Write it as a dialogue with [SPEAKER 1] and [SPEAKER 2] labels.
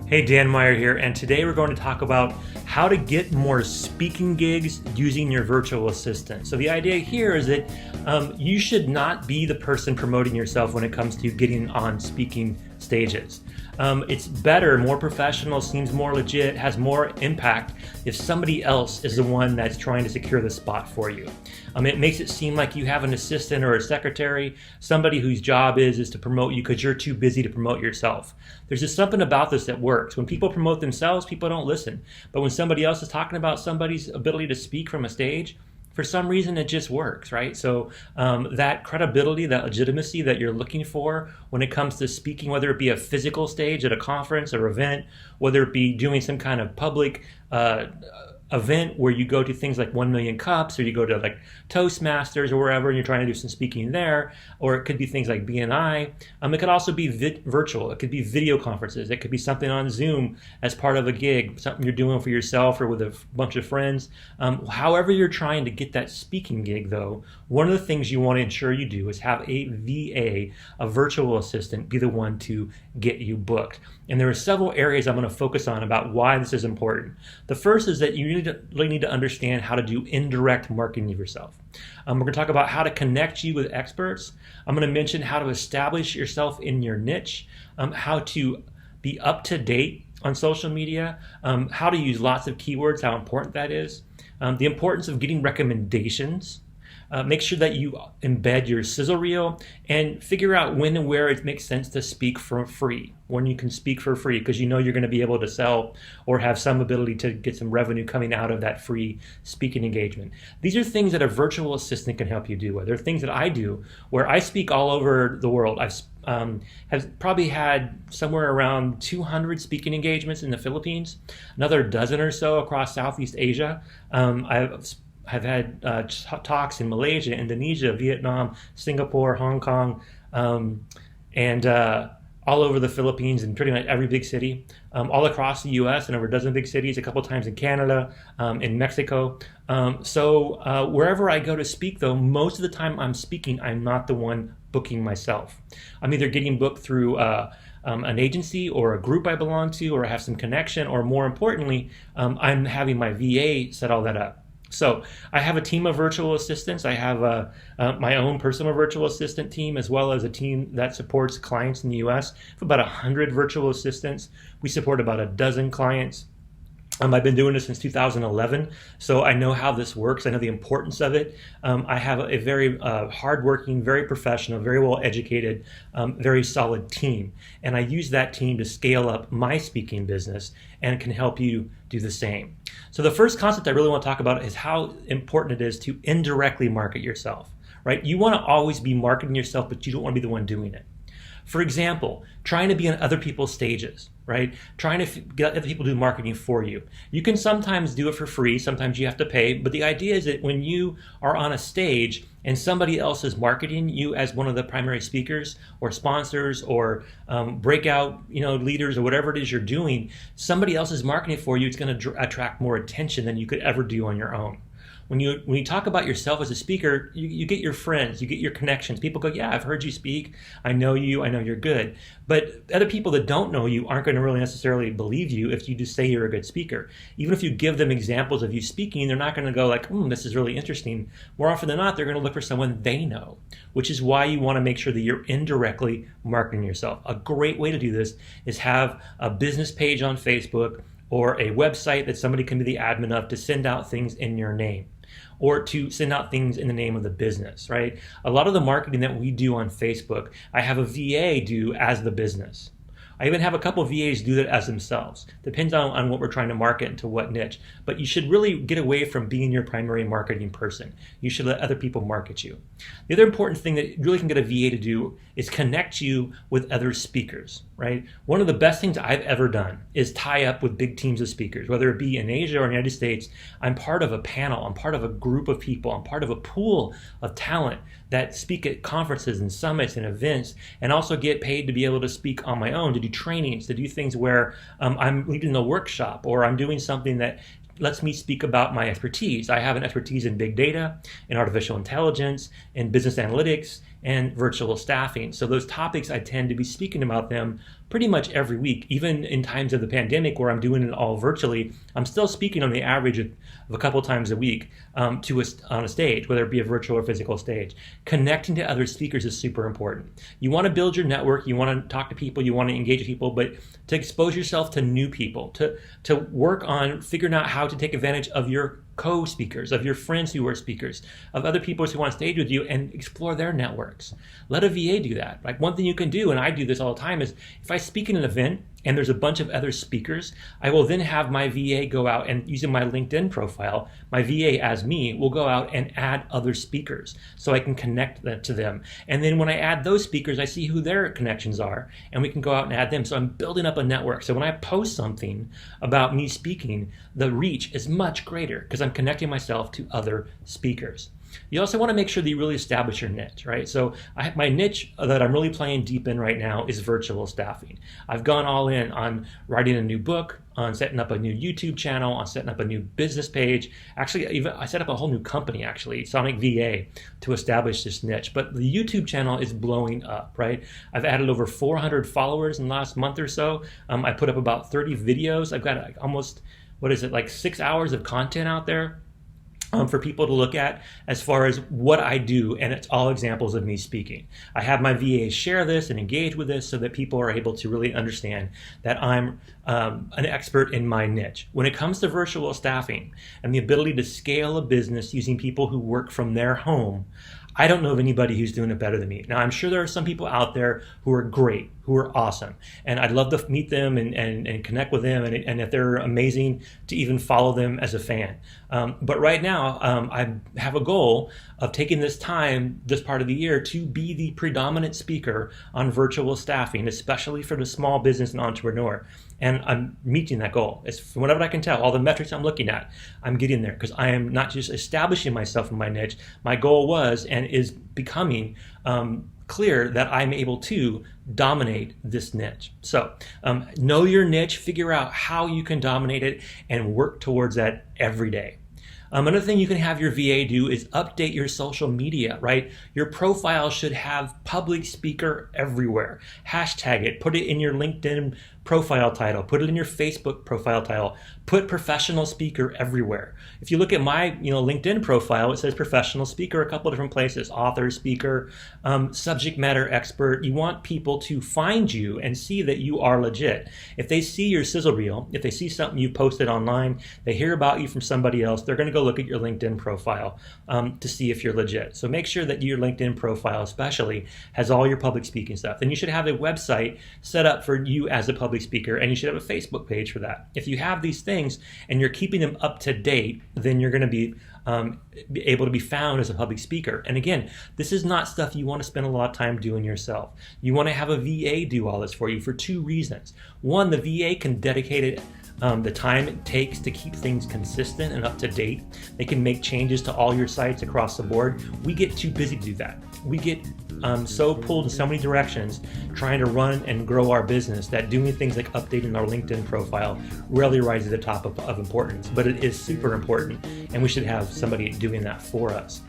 [SPEAKER 1] Hey, Dan Meyer here, and today we're going to talk about how to get more speaking gigs using your virtual assistant. So the idea here is that you should not be the person promoting yourself when it comes to getting on speaking stages. It's better, more professional, seems more legit, has more impact if somebody else is the one that's trying to secure the spot for you. It makes it seem like you have an assistant or a secretary, somebody whose job is to promote you because you're too busy to promote yourself. There's just something about this that works. When people promote themselves, people don't listen. But when somebody else is talking about somebody's ability to speak from a stage, for some reason it just works, right? So that credibility, that legitimacy that you're looking for when it comes to speaking, whether it be a physical stage at a conference or event, whether it be doing some kind of public event where you go to things like 1 Million Cups, or you go to like Toastmasters or wherever and you're trying to do some speaking there, or it could be things like BNI. It could also be virtual. It could be video conferences. It could be something on Zoom as part of a gig, something you're doing for yourself or with a bunch of friends. However you're trying to get that speaking gig though, one of the things you want to ensure you do is have a VA, a virtual assistant, be the one to get you booked. And there are several areas I'm going to focus on about why this is important. The first is that you really need to understand how to do indirect marketing of yourself. We're going to talk about how to connect you with experts. I'm going to mention how to establish yourself in your niche, how to be up to date on social media, how to use lots of keywords, how important that is, the importance of getting recommendations. Make sure that you embed your sizzle reel and figure out when and where it makes sense to speak for free, when you can speak for free, because you know you're going to be able to sell or have some ability to get some revenue coming out of that free speaking engagement. These are things that a virtual assistant can help you do. They're things that I do where I speak all over the world. I've have probably had somewhere around 200 speaking engagements in the Philippines, another dozen or so across Southeast Asia. I've had talks in Malaysia, Indonesia, Vietnam, Singapore, Hong Kong, and all over the Philippines and pretty much every big city, all across the US and over a dozen big cities, a couple times in Canada, in Mexico. So wherever I go to speak though, most of the time I'm speaking, I'm not the one booking myself. I'm either getting booked through an agency or a group I belong to, or I have some connection, or more importantly, I'm having my VA set all that up. So I have a team of virtual assistants. I have my own personal virtual assistant team, as well as a team that supports clients in the US. I have about 100 virtual assistants. We support about a dozen clients. I've been doing this since 2011, so I know how this works. I know the importance of it. I have a very hardworking, very professional, very well-educated, very solid team. And I use that team to scale up my speaking business and can help you do the same. So the first concept I really want to talk about is how important it is to indirectly market yourself, right? You want to always be marketing yourself, but you don't want to be the one doing it. For example, trying to be on other people's stages, right? Trying to get other people to do marketing for you. You can sometimes do it for free, sometimes you have to pay, but the idea is that when you are on a stage and somebody else is marketing you as one of the primary speakers or sponsors or breakout leaders or whatever it is you're doing, somebody else is marketing for you, it's going to attract more attention than you could ever do on your own. When you talk about yourself as a speaker, you get your friends, you get your connections. People go, yeah, I've heard you speak. I know you. I know you're good. But other people that don't know you aren't going to really necessarily believe you if you just say you're a good speaker. Even if you give them examples of you speaking, they're not going to go like, this is really interesting. More often than not, they're going to look for someone they know, which is why you want to make sure that you're indirectly marketing yourself. A great way to do this is have a business page on Facebook or a website that somebody can be the admin of to send out things in your name, or to send out things in the name of the business, right? A lot of the marketing that we do on Facebook, I have a VA do as the business. I even have a couple of VAs do that as themselves. Depends on what we're trying to market and to what niche. But you should really get away from being your primary marketing person. You should let other people market you. The other important thing that you really can get a VA to do is connect you with other speakers, right? One of the best things I've ever done is tie up with big teams of speakers, whether it be in Asia or in the United States. I'm part of a panel, I'm part of a group of people, I'm part of a pool of talent that speak at conferences and summits and events, and also get paid to be able to speak on my own, to do trainings, to do things where I'm leading a workshop or I'm doing something that lets me speak about my expertise. I have an expertise in big data, in artificial intelligence, in business analytics, and virtual staffing. So those topics, I tend to be speaking about them pretty much every week. Even in times of the pandemic where I'm doing it all virtually, I'm still speaking on the average of a couple times a week on a stage, whether it be a virtual or physical stage. Connecting to other speakers is super important. You want to build your network, you want to talk to people, you want to engage with people, but to expose yourself to new people, to work on figuring out how to take advantage of your co-speakers, of your friends who are speakers, of other people who want to stage with you, and explore their networks. Let a VA do that. Like, one thing you can do, and I do this all the time, is if I speak in an event and there's a bunch of other speakers, I will then have my VA go out and, using my LinkedIn profile, my VA as me will go out and add other speakers so I can connect to them. And then when I add those speakers, I see who their connections are, and we can go out and add them. So I'm building up a network. So when I post something about me speaking, the reach is much greater because I'm connecting myself to other speakers. You also want to make sure that you really establish your niche, right? So my niche that I'm really playing deep in right now is virtual staffing. I've gone all in on writing a new book, on setting up a new YouTube channel, on setting up a new business page. Actually, even I set up a whole new company, actually, Sonic VA, to establish this niche. But the YouTube channel is blowing up, right? I've added over 400 followers in the last month or so. I put up about 30 videos. I've got almost, 6 hours of content out there for people to look at as far as what I do, and it's all examples of me speaking. I have my VAs share this and engage with this so that people are able to really understand that I'm an expert in my niche. When it comes to virtual staffing and the ability to scale a business using people who work from their home, I don't know of anybody who's doing it better than me. Now, I'm sure there are some people out there who are great, who are awesome, and I'd love to meet them and connect with them, and if they're amazing, to even follow them as a fan. But right now, I have a goal of taking this time, this part of the year, to be the predominant speaker on virtual staffing, especially for the small business and entrepreneur. And I'm meeting that goal. It's, from whatever I can tell, all the metrics I'm looking at, I'm getting there because I am not just establishing myself in my niche. My goal was and is becoming clear that I'm able to dominate this niche. So know your niche, figure out how you can dominate it, and work towards that every day. Another thing you can have your VA do is update your social media, right? Your profile should have public speaker everywhere. Hashtag it, put it in your LinkedIn profile title, put it in your Facebook profile title, put professional speaker everywhere. If you look at my LinkedIn profile, it says professional speaker a couple different places, author, speaker, subject matter expert. You want people to find you and see that you are legit. If they see your sizzle reel, if they see something you posted online, they hear about you from somebody else, they're going to go look at your LinkedIn profile to see if you're legit. So make sure that your LinkedIn profile especially has all your public speaking stuff. Then you should have a website set up for you as a public speaker, and you should have a Facebook page for that. If you have these things and you're keeping them up to date, then you're going to be able to be found as a public speaker. And again, this is not stuff you want to spend a lot of time doing yourself. You want to have a VA do all this for you for two reasons. One, the VA can dedicate it the time it takes to keep things consistent and up to date. They can make changes to all your sites across the board. We get too busy to do that. We get so pulled in so many directions trying to run and grow our business that doing things like updating our LinkedIn profile rarely rises to the top of importance, but it is super important, and we should have somebody doing that for us.